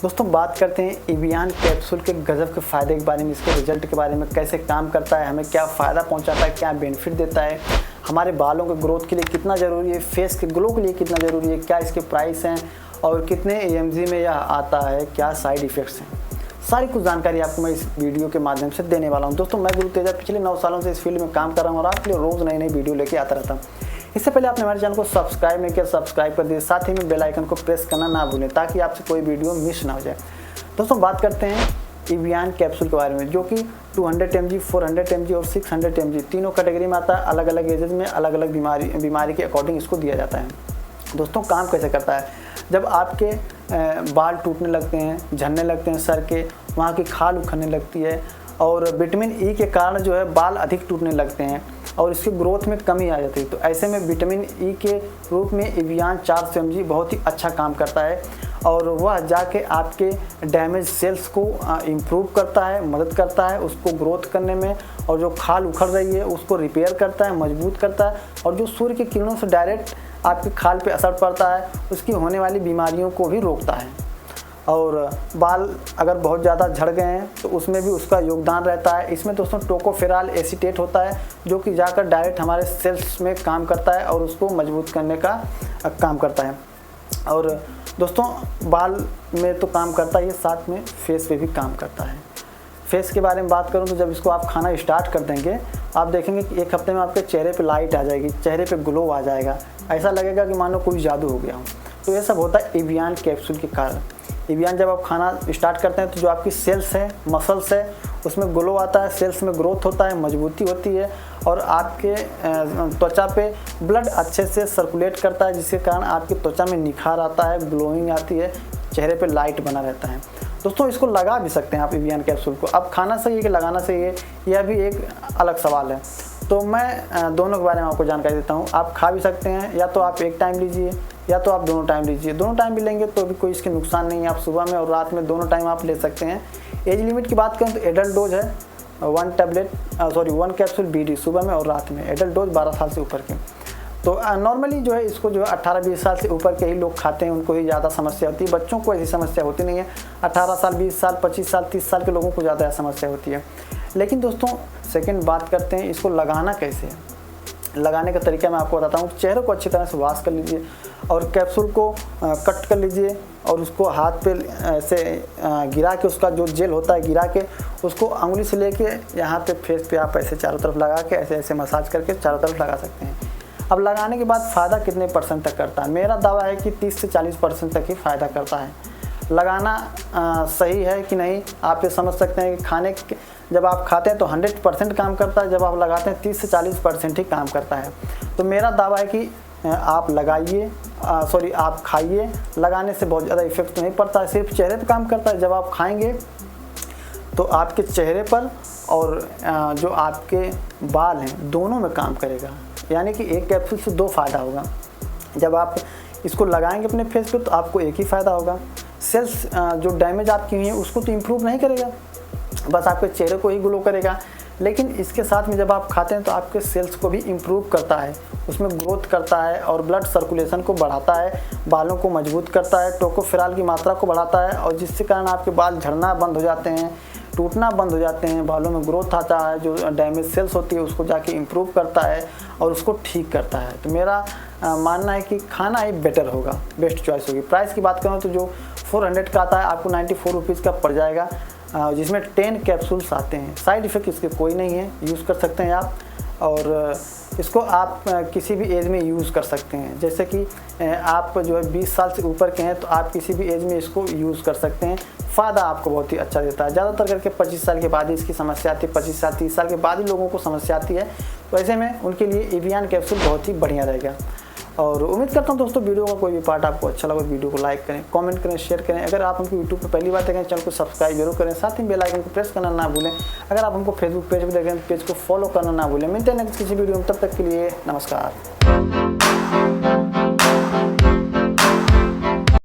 दोस्तों बात करते हैं एवियन कैप्सूल के गजब के फ़ायदे के बारे में, इसके रिजल्ट के बारे में, कैसे काम करता है, हमें क्या फ़ायदा पहुंचाता है, क्या बेनिफिट देता है, हमारे बालों के ग्रोथ के लिए कितना ज़रूरी है, फेस के ग्लो के लिए कितना ज़रूरी है, क्या इसके प्राइस हैं और कितने AMG में यह आता है, क्या साइड इफ़ेक्ट्स हैं। सारी कुछ जानकारी आपको मैं इस वीडियो के माध्यम से देने वाला हूं। दोस्तों मैं गुरु तेजा पिछले 9 सालों से इस फील्ड में काम कर रहा हूं और आपके लिए रोज़ नई नई वीडियो लेके आता रहता हूं। इससे पहले आपने हमारे चैनल को सब्सक्राइब नहीं किया, सब्सक्राइब कर दिए, साथ ही में बेल आइकन को प्रेस करना ना भूलें ताकि आपसे कोई वीडियो मिस ना हो जाए। दोस्तों बात करते हैं एवियन कैप्सूल के बारे में, जो कि 200 mg, 400 mg और 600 mg तीनों कैटेगरी में आता है। अलग अलग एजेस में अलग अलग बीमारी के अकॉर्डिंग इसको दिया जाता है। दोस्तों काम कैसे करता है, जब आपके बाल टूटने लगते हैं, झड़ने लगते हैं, सर के वहाँ की खाल उखड़ने लगती है और विटामिन ई के कारण जो है बाल अधिक टूटने लगते हैं और इसकी ग्रोथ में कमी आ जाती है, तो ऐसे में विटामिन ई के रूप में एवियन 400 mg बहुत ही अच्छा काम करता है और वह जाके आपके डैमेज सेल्स को इम्प्रूव करता है, मदद करता है उसको ग्रोथ करने में, और जो खाल उखड़ रही है उसको रिपेयर करता है, मजबूत करता है, और जो सूर्य की किरणों से डायरेक्ट आपके खाल पे असर पड़ता है उसकी होने वाली बीमारियों को भी रोकता है। और बाल अगर बहुत ज़्यादा झड़ गए हैं तो उसमें भी उसका योगदान रहता है। इसमें दोस्तों टोकोफेरॉल एसीटेट होता है जो कि जाकर डायरेक्ट हमारे सेल्स में काम करता है और उसको मजबूत करने का काम करता है। और दोस्तों बाल में तो काम करता ही है, साथ में फेस पे भी काम करता है। फेस के बारे में बात करूं तो जब इसको आप खाना स्टार्ट कर देंगे आप देखेंगे कि 1 हफ्ते में आपके चेहरे पे लाइट आ जाएगी, चेहरे पे ग्लो आ जाएगा, ऐसा लगेगा कि मानो कोई जादू हो गया हो। तो ये सब होता है एवियन कैप्सूल के कारण। एवियन जब आप खाना स्टार्ट करते हैं तो जो आपकी सेल्स है, मसल्स है, उसमें ग्लो आता है, सेल्स में ग्रोथ होता है, मजबूती होती है और आपके त्वचा पे ब्लड अच्छे से सर्कुलेट करता है, जिसके कारण आपकी त्वचा में निखार आता है, ग्लोइंग आती है, चेहरे पे लाइट बना रहता है। दोस्तों इसको लगा भी सकते हैं आप एवियन कैप्सूल को। अब खाना सही है कि लगाना सही है, यह भी एक अलग सवाल है। तो मैं दोनों के बारे में आपको जानकारी देता हूँ। आप खा भी सकते हैं, या तो आप एक टाइम लीजिए या तो आप दोनों टाइम लीजिए। दोनों टाइम भी लेंगे तो भी कोई इसके नुकसान नहीं है, आप सुबह में और रात में दोनों टाइम आप ले सकते हैं। एज लिमिट की बात करें तो एडल्ट डोज है 1 कैप्सूल BD सुबह में और रात में। एडल्ट डोज 12 साल से ऊपर के। तो नॉर्मली जो है इसको जो है 18-20 साल से ऊपर के ही लोग खाते हैं, उनको ही ज़्यादा समस्या होती है। बच्चों को ऐसी समस्या होती नहीं है। 18 साल, 20 साल, 25 साल, 30 साल के लोगों को ज़्यादा समस्या होती है। लेकिन दोस्तों सेकंड बात करते हैं इसको लगाना कैसे है। लगाने का तरीका मैं आपको बताता हूँ। चेहरे को अच्छी तरह से वॉश कर लीजिए और कैप्सूल को कट कर लीजिए और उसको हाथ पे ऐसे गिरा के, उसका जो जेल होता है गिरा के उसको अंगुली से लेके यहाँ पे फेस पे आप ऐसे चारों तरफ लगा के ऐसे ऐसे मसाज करके चारों तरफ लगा सकते हैं। अब लगाने के बाद फ़ायदा कितने % तक करता है? मेरा दावा है कि 30 से 40% तक ही फ़ायदा करता है। लगाना सही है कि नहीं आप ये समझ सकते हैं कि जब आप खाते हैं तो 100% काम करता है, जब आप लगाते हैं 30 से 40% ही काम करता है। तो मेरा दावा है कि आप लगाइए, आप खाइए। लगाने से बहुत ज़्यादा इफेक्ट नहीं पड़ता है, सिर्फ चेहरे पर काम करता है। जब आप खाएंगे तो आपके चेहरे पर और जो आपके बाल हैं दोनों में काम करेगा, यानी कि एक कैप्सूल से 2 फ़ायदा होगा। जब आप इसको लगाएंगे अपने फेस पे तो आपको एक ही फ़ायदा होगा। सेल्स जो डैमेज आपकी हुई है उसको तो इम्प्रूव नहीं करेगा, बस आपके चेहरे को ही ग्लो करेगा। लेकिन इसके साथ में जब आप खाते हैं तो आपके सेल्स को भी इम्प्रूव करता है, उसमें ग्रोथ करता है और ब्लड सर्कुलेशन को बढ़ाता है, बालों को मजबूत करता है, टोकोफेरॉल की मात्रा को बढ़ाता है और जिसके कारण आपके बाल झड़ना बंद हो जाते हैं, टूटना बंद हो जाते हैं, बालों में ग्रोथ आता है, जो डैमेज सेल्स होती है उसको जाके इम्प्रूव करता है और उसको ठीक करता है। तो मेरा मानना है कि खाना ही बेटर होगा, बेस्ट चॉइस होगी। प्राइस की बात करूँ तो जो 400 का आता है आपको 94 रुपीज़ का पड़ जाएगा, जिसमें 10 कैप्सूल्स आते हैं। साइड इफ़ेक्ट इसके कोई नहीं है, यूज़ कर सकते हैं आप। और इसको आप किसी भी एज में यूज़ कर सकते हैं। जैसे कि आप जो है 20 साल से ऊपर के हैं तो आप किसी भी एज में इसको यूज़ कर सकते हैं। फ़ायदा आपको बहुत ही अच्छा देता है। ज़्यादातर करके 25 साल के बाद ही इसकी समस्या आती है, 25 साल 30 साल के बाद ही लोगों को समस्या आती है। तो ऐसे में उनके लिए एवियन कैप्सूल बहुत ही बढ़िया रहेगा। और उम्मीद करता हूँ दोस्तों वीडियो का कोई भी पार्ट आपको अच्छा लगा, वीडियो को लाइक करें, कमेंट करें, शेयर करें। अगर आप हमको यूट्यूब पर पहली बार देखें चैनल को सब्सक्राइब जरूर करें, साथ ही बेल आइकन को प्रेस करना ना भूलें। अगर आप हमको फेसबुक पेज पर देखें तो पेज को फॉलो करना ना भूलें। मिलते हैं नेक्स्ट किसी वीडियो में, तब तक के लिए नमस्कार।